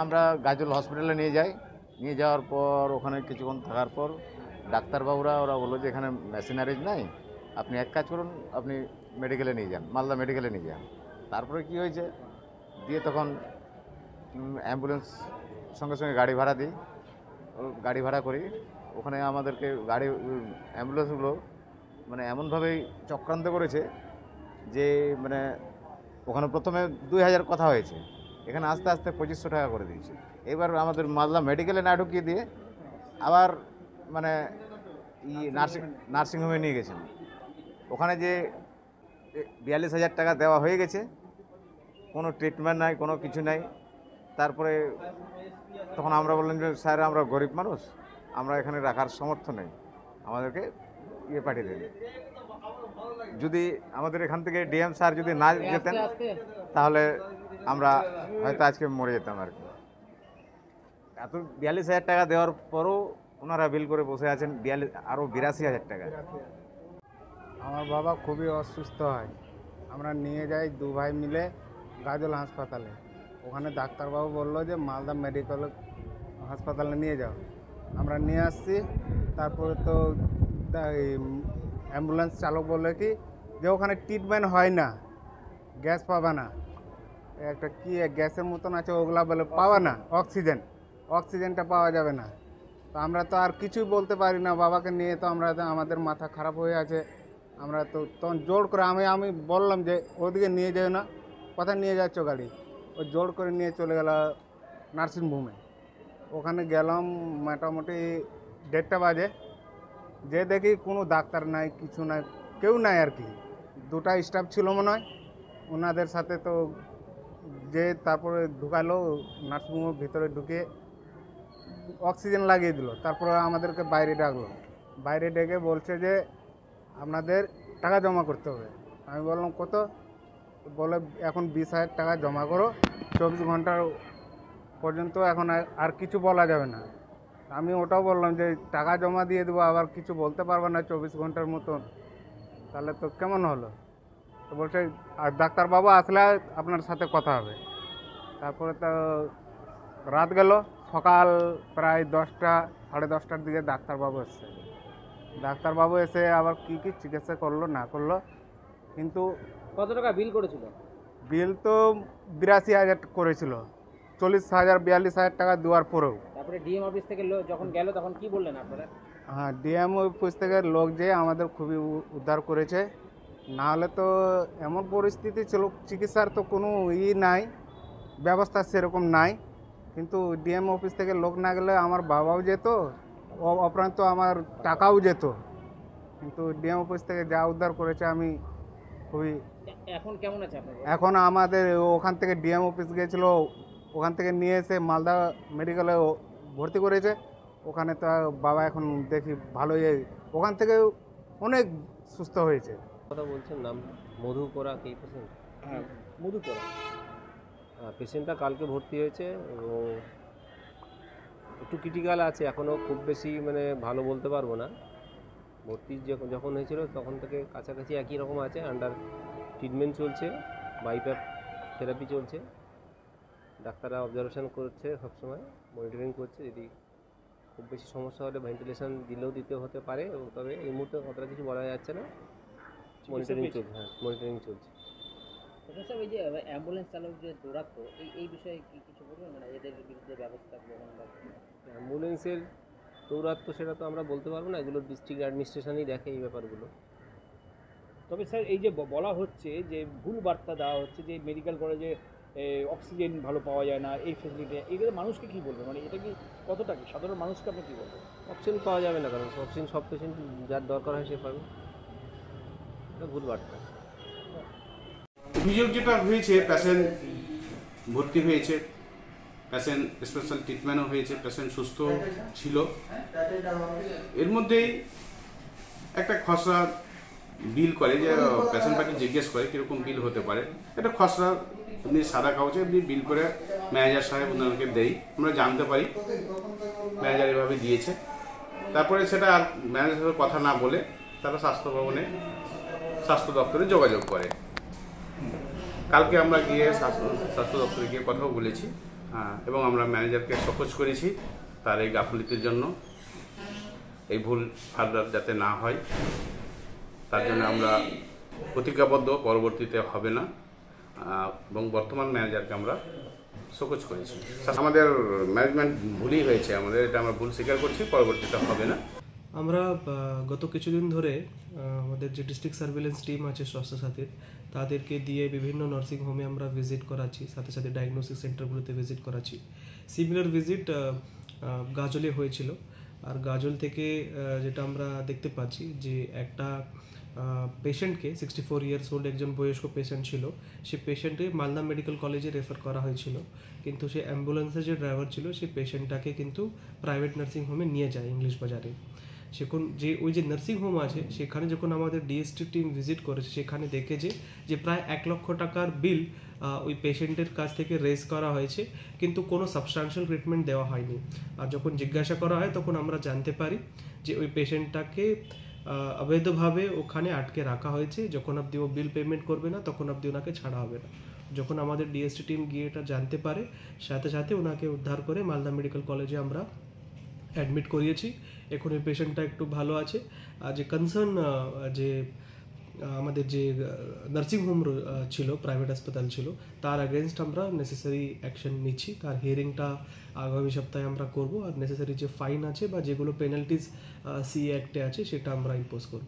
আমরা গাজল হসপিটালে নিয়ে যাই। নিয়ে যাওয়ার পর ওখানে কিছুক্ষণ থাকার পর ডাক্তারবাবুরা ওরা বললো যে এখানে মেশিনারিজ নাই, আপনি এক কাজ করুন, আপনি মেডিকেলে নিয়ে যান, মালদা মেডিকেলে নিয়ে যান। তারপরে কি হয়েছে, দিয়ে তখন অ্যাম্বুলেন্স সঙ্গে সঙ্গে গাড়ি ভাড়া দিই, গাড়ি ভাড়া করি। ওখানে আমাদেরকে গাড়ি অ্যাম্বুলেন্সগুলো মানে এমনভাবেই চক্রান্ত করেছে যে মানে ওখানে প্রথমে 2000 কথা হয়েছে, এখানে আস্তে আস্তে 2500 টাকা করে দিয়েছে। এবার আমাদের মালদা মেডিকেলে না ঢুকিয়ে দিয়ে আবার মানে নার্সিংহোমে নিয়ে গেছেন। ওখানে যে 42,000 টাকা দেওয়া হয়ে গেছে, কোনো ট্রিটমেন্ট নাই, কোনো কিছু নাই। তারপরে তখন আমরা বললাম যে স্যার আমরা গরিব মানুষ, আমরা এখানে রাখার সামর্থ্য নেই, আমাদেরকে পাঠিয়ে দেন। যদি আমাদের এখান থেকে ডিএম স্যার যদি না যেতেন তাহলে আমরা হয়তো আজকে মরে যেতাম আর কি। এত 42,000 টাকা দেওয়ার পরও ওনারা বিল করে বসে আছেন আরও 82,000 টাকা। আমার বাবা খুবই অসুস্থ হয়, আমরা নিয়ে যাই 2 ভাই মিলে গাজল হাসপাতালে। ওখানে ডাক্তারবাবু বললো যে মালদা মেডিকেল হাসপাতালে নিয়ে যাও। আমরা নিয়ে আসছি। তারপরে তো অ্যাম্বুলেন্স চালক বললো কি যে ওখানে ট্রিটমেন্ট হয় না, গ্যাস পাবে না, একটা কি গ্যাসের মতন আছে ওগুলা বলে পাওয়া না, অক্সিজেনটা পাওয়া যাবে না। তো আমরা তো আর কিছুই বলতে পারি না, বাবাকে নিয়ে তো আমাদের মাথা খারাপ হয়ে আছে। আমরা তো তখন জোর করে আমি বললাম যে ওদিকে নিয়ে যাও না, কোথায় নিয়ে যাচ্ছ গাড়ি? ও জোর করে নিয়ে চলে গেল নার্সিংহোমে। ওখানে গেলাম মোটামুটি 1:30 বাজে, যে দেখি কোনো ডাক্তার নাই, কিছু নাই, কেউ নাই আর কি। 2টা স্টাফ ছিল মনে হয়, ওনাদের সাথে তো যে তারপরে ঢুকালো নার্সিংহোমের ভিতরে, ঢুকে অক্সিজেন লাগিয়ে দিল। তারপরে আমাদেরকে বাইরে ডাকলো, বাইরে ডেকে বলছে যে আপনাদের টাকা জমা করতে হবে। আমি বললাম কত? বলে এখন 20,000 টাকা জমা করো, 24 ঘন্টার পর্যন্ত এখন আর কিছু বলা যাবে না। আমি ওটাও বললাম যে টাকা জমা দিয়ে দেবো, আবার কিছু বলতে পারবে না 24 ঘন্টার মতন, তাহলে তো কেমন হলো? তো বলছে আর ডাক্তারবাবু আসলে আপনার সাথে কথা হবে। তারপরে তো রাত গেল, সকাল প্রায় 10টা সাড়ে 10টার দিকে ডাক্তারবাবু এসছে। ডাক্তারবাবু এসে আবার কি কি চিকিৎসা করলো না করলো, কিন্তু কত টাকা বিল করেছিল? বিল তো 82,000 করেছিল, 40,000 42,000 টাকা দেওয়ার পরেও। তারপরে ডিএম অফিস থেকে যখন গেল তখন কি বললেন আপনারা? হ্যাঁ, ডিএম অফিস থেকে লোক যে আমাদের খুবই উদ্ধার করেছে। না হলে তো এমন পরিস্থিতি ছিল, চিকিৎসার তো কোনো নাই, ব্যবস্থা সেরকম নাই। কিন্তু ডিএম অফিস থেকে লোক না গেলে আমার বাবাও যেত, অপরান্ত আমার টাকাও যেত। কিন্তু ডিএম অফিস থেকে যা উদ্ধার করেছে আমি খুবই। এখন কেমন আছে আপনার? এখন আমাদের ওখান থেকে ডিএম অফিস গিয়েছিল, ওখান থেকে নিয়ে এসে মালদা মেডিকেলে ভর্তি করেছে। ওখানে তো বাবা এখন দেখি ভালোই, ওখান থেকে অনেক সুস্থ হয়েছে। কথা বলছেন, নাম মধু কোরা কি পেশেন্ট? হ্যাঁ, মধু কোরা। পেশেন্টটা কালকে ভর্তি হয়েছে এবং একটু ক্রিটিক্যাল আছে, এখনও খুব বেশি মানে ভালো বলতে পারবো না। ভর্তি যখন হয়েছিল তখন থেকে কাছাকাছি একই রকম আছে, আন্ডার ট্রিটমেন্ট চলছে, বাইপ্যাপ থেরাপি চলছে। ডাক্তাররা অবজারভেশন করছে, সবসময় মনিটরিং করছে। যদি খুব বেশি সমস্যা হলে ভেন্টিলেশন দিতে হতে পারে, তবে এই মুহূর্তে কতটা কিছু বলা যাচ্ছে না। মনিটরিং চলছে, হ্যাঁ মনিটরিং চলছে। স্যার, এই যে অ্যাম্বুলেন্স চালক যে দৌড়াতো, এই বিষয়ে কি কিছু বলবেন? মানে এদের বিরুদ্ধে ব্যবস্থা গ্রহণ বা অ্যাম্বুলেন্সের দৌরাত্ম্য সেটা তো আমরা বলতে পারবো না, এগুলো ডিস্ট্রিক্ট অ্যাডমিনিস্ট্রেশনই দেখে এই ব্যাপারগুলো। তবে স্যার, এই যে বলা হচ্ছে যে ভুল বার্তা দেওয়া হচ্ছে যে মেডিকেল কলেজে অক্সিজেন ভালো পাওয়া যায় না, এই ফেসিলিটি, এগুলো মানুষকে কী বলবে? মানে এটা কি কতটা কি সাধারণ মানুষকে আপনি কী বলবেন? অক্সিজেন পাওয়া যাবে না, কারণ অক্সিজেন সব পেশেন্ট যার দরকার হয় সে পাবে, এটা ভুল বার্তা। অভিযোগ যেটা হয়েছে, পেশেন্ট ভর্তি হয়েছে, পেশেন্ট স্পেশাল ট্রিটমেন্টও হয়েছে, পেশেন্ট সুস্থ ছিল। এর মধ্যেই একটা খসড়া বিল করে, যে পেশেন্ট পার্টি জিজ্ঞেস করে কীরকম বিল হতে পারে। একটা খসড়া এমনি সাদা কাগজে এমনি বিল করে ম্যানেজার সাহেব ওনাকে দেই, আমরা জানতে পারি ম্যানেজার এভাবে দিয়েছে। তারপরে সেটা আর ম্যানেজারের সাথে কথা না বলে তারা স্বাস্থ্য দপ্তরে যোগাযোগ করে। কালকে আমরা গিয়ে স্বাস্থ্য দপ্তরে গিয়ে কথাও বলেছি, এবং আমরা ম্যানেজারকে শোকজ করেছি তার এই গাফিলতির জন্য। এই ভুল ফার্দার যাতে না হয় তার জন্য আমরা প্রতিজ্ঞাবদ্ধ, পরবর্তীতে হবে না, এবং বর্তমান ম্যানেজারকে আমরা শোকজ করেছি। আমাদের ম্যানেজমেন্ট ভুলই হয়েছে, এটা আমরা ভুল স্বীকার করছি, পরবর্তীতে হবে না। আমরা গত কিছুদিন ধরে আমাদের যে ডিস্ট্রিক্ট সার্ভিলেন্স টিম আছে স্বাস্থ্য সাথীর, তাদেরকে দিয়ে বিভিন্ন নার্সিং হোমে আমরা ভিজিট করাচ্ছি, সাথে সাথে ডায়াগনোসিস সেন্টারগুলোতে ভিজিট করাচ্ছি। সিমিলার ভিজিট গাজলে হয়েছিল। আর গাজল থেকে যেটা আমরা দেখতে পাচ্ছি যে একটা পেশেন্টকে 64 ইয়ার্স ওল্ড একজন বয়স্ক পেশেন্ট ছিল, সে পেশেন্টকে মালদা মেডিকেল কলেজে রেফার করা হয়েছিল, কিন্তু সে অ্যাম্বুলেন্সের যে ড্রাইভার ছিল সেই পেশেন্টটাকে কিন্তু প্রাইভেট নার্সিং হোমে নিয়ে যায় ইংলিশ বাজারে। সেখান ওই যে নার্সিং হোম আছে সেখানে যখন আমাদের ডিএসটি টিম ভিজিট করেছে, সেখানে দেখেছে যে প্রায় 1 লক্ষ টাকার বিল ওই পেশেন্টের কাছ থেকে রেজ করা হয়েছে, কিন্তু কোনো সাবস্টান্সিয়াল ট্রিটমেন্ট দেওয়া হয়নি। আর যখন জিজ্ঞাসা করা হয় তখন আমরা জানতে পারি যে ওই পেশেন্টটাকে অবৈধভাবে ওখানে আটকে রাখা হয়েছে। যখন অবধি ও বিল পেমেন্ট করবে না তখন অবধি ওনাকে ছাড়া হবে না। যখন আমাদের ডিএসটি টিম গিয়ে এটা জানতে পারে, সাথে সাথে ওনাকে উদ্ধার করে মালদা মেডিকেল কলেজে আমরা অ্যাডমিট করিয়েছি। এখন ওই পেশেন্টটা একটু ভালো আছে। আর যে কনসার্ন যে আমাদের যে নার্সিং হোম ছিল, প্রাইভেট হাসপাতাল ছিল, তার অ্যাগেনস্ট আমরা নেসেসারি অ্যাকশন নিচ্ছি। তার হিয়ারিংটা আগামী সপ্তাহে আমরা করব। আর নেসেসারি যে ফাইন আছে বা যেগুলো পেনাল্টিজ সি অ্যাক্টে আছে সেটা আমরা ইম্পোজ করব।